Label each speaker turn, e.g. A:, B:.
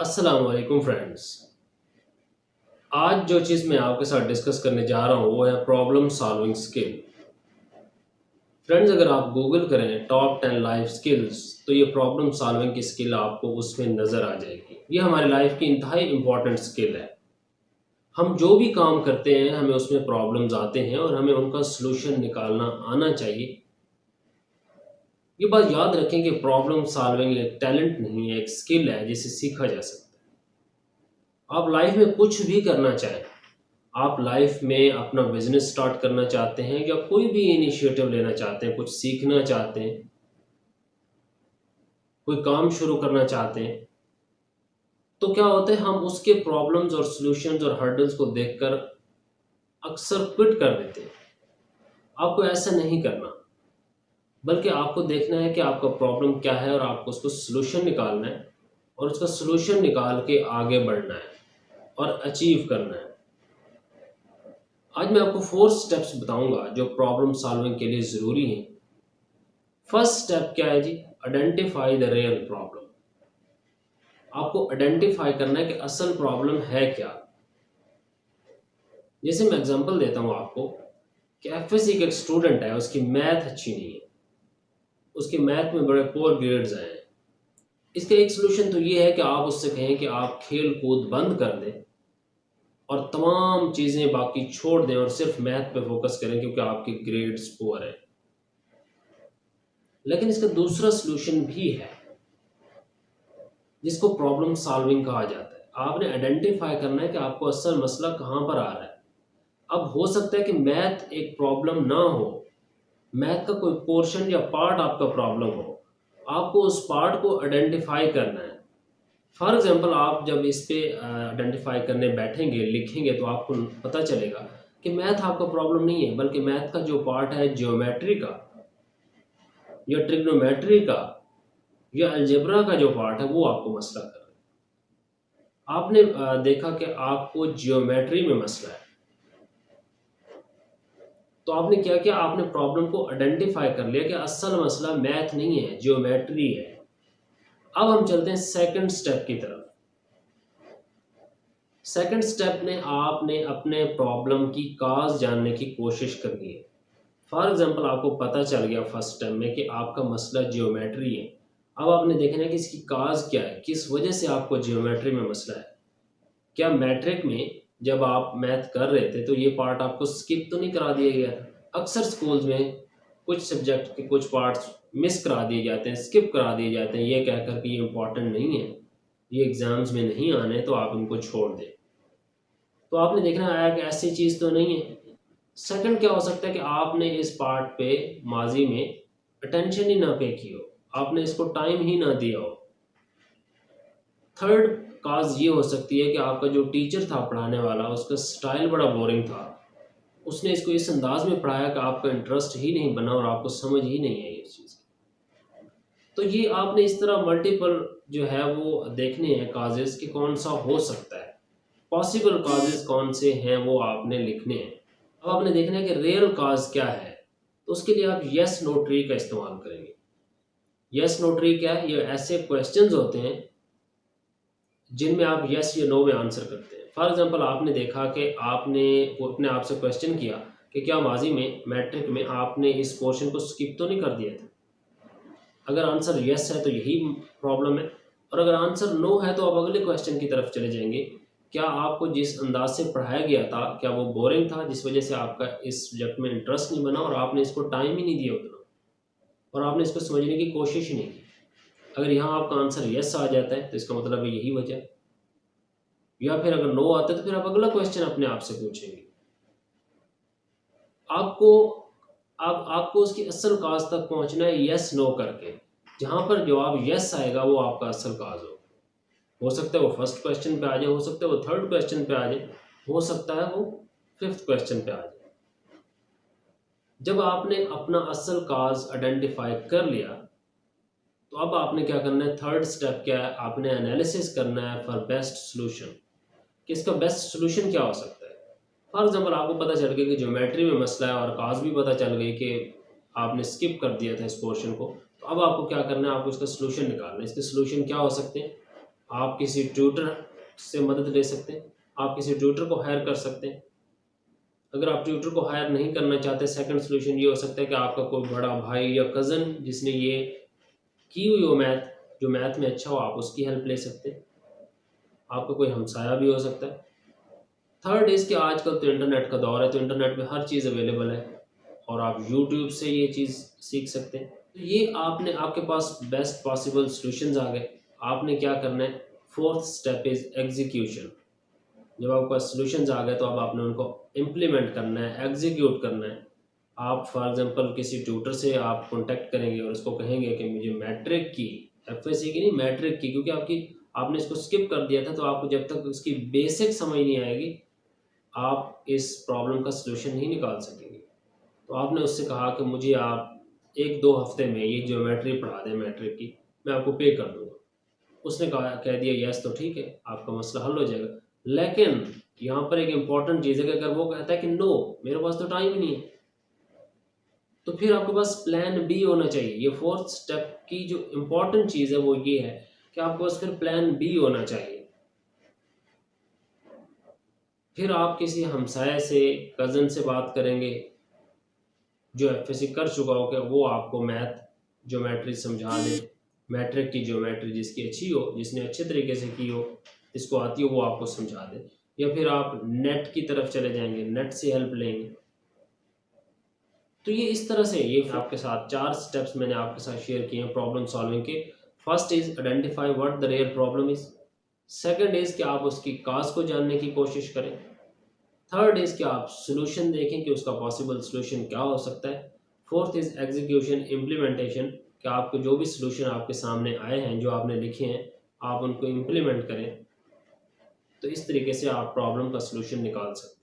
A: अस्सलाम वालेकुम फ्रेंड्स। आज जो चीज़ मैं आपके साथ डिस्कस करने जा रहा हूँ वो है प्रॉब्लम सॉल्विंग स्किल। फ्रेंड्स, अगर आप गूगल करें टॉप 10 लाइफ स्किल्स तो ये प्रॉब्लम सॉल्विंग की स्किल आपको उसमें नज़र आ जाएगी। ये हमारी लाइफ की इंतहाई इंपॉर्टेंट स्किल है। हम जो भी काम करते हैं हमें उसमें प्रॉब्लम्स आते हैं और हमें उनका सलूशन निकालना आना चाहिए। ये बात याद रखें कि प्रॉब्लम सॉल्विंग एक टैलेंट नहीं है, एक स्किल है जिसे सीखा जा सकता है। आप लाइफ में कुछ भी करना चाहें, आप लाइफ में अपना बिजनेस स्टार्ट करना चाहते हैं या कोई भी इनिशिएटिव लेना चाहते हैं, कुछ सीखना चाहते हैं, कोई काम शुरू करना चाहते हैं, तो क्या होता है हम उसके प्रॉब्लम्स और सॉल्यूशंस और हर्डल्स को देखकर अक्सर क्विट कर देते हैं। आपको ऐसा नहीं करना, बल्कि आपको देखना है कि आपका प्रॉब्लम क्या है और आपको उसको सॉल्यूशन निकालना है और उसका सॉल्यूशन निकाल के आगे बढ़ना है और अचीव करना है। आज मैं आपको 4 स्टेप्स बताऊंगा जो प्रॉब्लम सॉल्विंग के लिए ज़रूरी हैं। फर्स्ट स्टेप क्या है जी? Identify the real problem. आपको आइडेंटिफाई करना है कि असल प्रॉब्लम है क्या। जैसे मैं एग्जांपल देता हूँ आपको कि एफएससी का एक स्टूडेंट है, उसकी मैथ अच्छी नहीं है, उसके मैथ में बड़े पोअर ग्रेड्स आए हैं। इसका एक सोल्यूशन तो ये है कि आप उससे कहें कि आप खेल कूद बंद कर दें और तमाम चीज़ें बाकी छोड़ दें और सिर्फ मैथ पे फोकस करें क्योंकि आपके ग्रेड्स पुअर हैं। लेकिन इसका दूसरा सोल्यूशन भी है जिसको प्रॉब्लम सॉल्विंग कहा जाता है। आपने आइडेंटिफाई करना है कि आपको असल मसला कहाँ पर आ रहा है। अब हो सकता है कि मैथ एक प्रॉब्लम ना हो, मैथ का कोई पोर्शन या पार्ट आपका प्रॉब्लम हो, आपको उस पार्ट को आइडेंटिफाई करना है। फॉर एग्जांपल, आप जब इस पे आइडेंटिफाई करने बैठेंगे, लिखेंगे, तो आपको पता चलेगा कि मैथ आपका प्रॉब्लम नहीं है, बल्कि मैथ का जो पार्ट है ज्योमेट्री का या ट्रिग्नोमेट्री का या अलजेब्रा का जो पार्ट है वो आपको मसला कर रहा है। आपने देखा कि आपको जियोमेट्री में मसला है, तो आपने क्या किया? आपने प्रॉब्लम को आइडेंटिफाई कर लिया कि असल मसला मैथ नहीं है, जियोमेट्री है। अब हम चलते हैं सेकंड स्टेप की तरफ। सेकंड स्टेप में आपने अपने प्रॉब्लम की काज जानने की कोशिश करनी है। फॉर एग्जांपल, आपको पता चल गया फर्स्ट स्टेप में कि आपका मसला जियोमेट्री है। अब आपने देखना है कि इसकी काज क्या है, किस वजह से आपको जियोमेट्री में मसला है। क्या मैट्रिक में जब आप मैथ कर रहे थे तो ये पार्ट आपको स्किप तो नहीं करा दिया गया था? अक्सर स्कूल्स में कुछ सब्जेक्ट के कुछ पार्ट्स मिस करा दिए जाते हैं, स्किप करा दिए जाते हैं, ये कहकर कि ये इम्पॉर्टेंट नहीं है, ये एग्ज़ाम्स में नहीं आने, तो आप इनको छोड़ दें। तो आपने देखना है कि ऐसी चीज़ तो नहीं है। सेकंड क्या हो सकता है कि आपने इस पार्ट पे माजी में अटेंशन ही ना पे की हो, आपने इसको टाइम ही ना दिया हो। थर्ड काज ये हो सकती है कि आपका जो टीचर था पढ़ाने वाला, उसका स्टाइल बड़ा बोरिंग था। उसने इसको इस अंदाज में पढ़ाया कि आपका इंटरेस्ट ही नहीं बना और आपको समझ ही नहीं आई इस चीज़ की। तो ये आपने इस तरह मल्टीपल जो है वो देखने हैं काजेस कि कौन सा हो सकता है, पॉसिबल काजेस कौन से हैं वो आपने लिखने हैं। अब आपने देखना है कि रियल काज क्या है, तो उसके लिए आप यस नो ट्री का इस्तेमाल करेंगे। यस नो ट्री क्या है? ये ऐसे क्वेश्चंस होते हैं जिनमें आप यस या नो में आंसर करते हैं। फॉर एग्जांपल, आपने देखा कि आपने वो अपने आप से क्वेश्चन किया कि क्या माजी में मैट्रिक में आपने इस पोर्शन को स्किप तो नहीं कर दिया था? अगर आंसर यस है तो यही प्रॉब्लम है, और अगर आंसर नो है तो आप अगले क्वेश्चन की तरफ चले जाएंगे। क्या आपको जिस अंदाज से पढ़ाया गया था क्या वो बोरिंग था जिस वजह से आपका इस सब्जेक्ट में इंटरेस्ट नहीं बना और आपने इसको टाइम ही नहीं दिया उतना और आपने इसको समझने की कोशिश ही नहीं की? अगर यहाँ आपका आंसर यस आ जाता है तो इसका मतलब है यही वजह है। या फिर अगर नो आता है तो फिर आप अगला क्वेश्चन अपने आप से पूछेंगे। आपको आपको उसकी असल काज तक पहुंचना है यस नो करके। जहां पर जवाब यस आएगा वो आपका असल काज हो सकता है वो फर्स्ट क्वेश्चन पे आ जाए, हो सकता है वो थर्ड क्वेश्चन पे आ जाए, हो सकता है वो फिफ्थ क्वेश्चन पे आ जाए। जब आपने अपना असल काज आइडेंटिफाई कर लिया तो अब आपने क्या करना है? थर्ड स्टेप क्या है? आपने एनालिसिस करना है फॉर बेस्ट सोल्यूशन कि इसका बेस्ट सोल्यूशन क्या हो सकता है। फॉर एग्जांपल, आपको पता चल गया कि ज्योमेट्री में मसला है और काज भी पता चल गई कि आपने स्किप कर दिया था इस पोर्शन को, तो अब आपको क्या करना है? आपको इसका सोल्यूशन निकालना है। इसके सोल्यूशन क्या हो सकते हैं? आप किसी ट्यूटर से मदद ले सकते हैं, आप किसी ट्यूटर को हायर कर सकते हैं। अगर आप ट्यूटर को हायर नहीं करना चाहते, सेकंड सोल्यूशन ये हो सकता है कि आपका कोई बड़ा भाई या कज़न जिसने ये की हुई हो मैथ, जो मैथ में अच्छा हो, आप उसकी हेल्प ले सकते हैं। आपका कोई हमसाया भी हो सकता है। थर्ड इज़ कि आजकल तो इंटरनेट का दौर है, तो इंटरनेट पे हर चीज़ अवेलेबल है और आप यूट्यूब से ये चीज़ सीख सकते हैं। तो ये आपने आपके पास बेस्ट पॉसिबल सॉल्यूशंस आ गए। आपने क्या करना है, फोर्थ स्टेप इज़ एग्जीक्यूशन। जब आपके पास सॉल्यूशंस आ गए तो अब आपने उनको इम्प्लीमेंट करना है, एग्जीक्यूट करना है। आप फॉर एग्जांपल किसी ट्यूटर से आप कॉन्टैक्ट करेंगे और उसको कहेंगे कि मुझे मैट्रिक की, एफएससी की नहीं, मैट्रिक की, क्योंकि आपने इसको स्किप कर दिया था, तो आपको जब तक उसकी बेसिक समझ नहीं आएगी आप इस प्रॉब्लम का सलूशन नहीं निकाल सकेंगे। तो आपने उससे कहा कि मुझे आप 1-2 हफ्ते में ये ज्योमेट्री पढ़ा दें मैट्रिक की, मैं आपको पे कर दूंगा। उसने कह दिया यस, तो ठीक है, आपका मसला हल हो जाएगा। लेकिन यहाँ पर एक इम्पॉर्टेंट चीज़ है कि अगर वो कहता है कि नो, मेरे पास तो टाइम ही नहीं है, तो फिर आपके पास प्लान बी होना चाहिए। ये फोर्थ स्टेप की जो इम्पोर्टेंट चीज़ है वो ये है कि आपके पास फिर प्लान बी होना चाहिए। फिर आप किसी हमसाये से, कज़न से बात करेंगे जो एफएससी कर चुका हो, कि वो आपको मैथ ज्योमेट्री समझा दे, मैट्रिक की ज्योमेट्री जिसकी अच्छी हो, जिसने अच्छे तरीके से की हो, जिसको आती हो, वो आपको समझा दे। या फिर आप नेट की तरफ चले जाएंगे, नेट से हेल्प लेंगे। तो ये इस तरह से ये आपके साथ 4 स्टेप्स मैंने आपके साथ शेयर किए हैं प्रॉब्लम सॉल्विंग के। First is identify what the real problem is. Second is कि आप उसकी काज को जानने की कोशिश करें। थर्ड इज कि आप सोल्यूशन देखें कि उसका पॉसिबल सोल्यूशन क्या हो सकता है। फोर्थ इज एग्जीक्यूशन, इम्प्लीमेंटेशन, कि आपको जो भी सोल्यूशन आपके सामने आए हैं, जो आपने लिखे हैं, आप उनको इम्प्लीमेंट करें। तो इस तरीके से आप प्रॉब्लम का सोल्यूशन निकाल सकते हैं।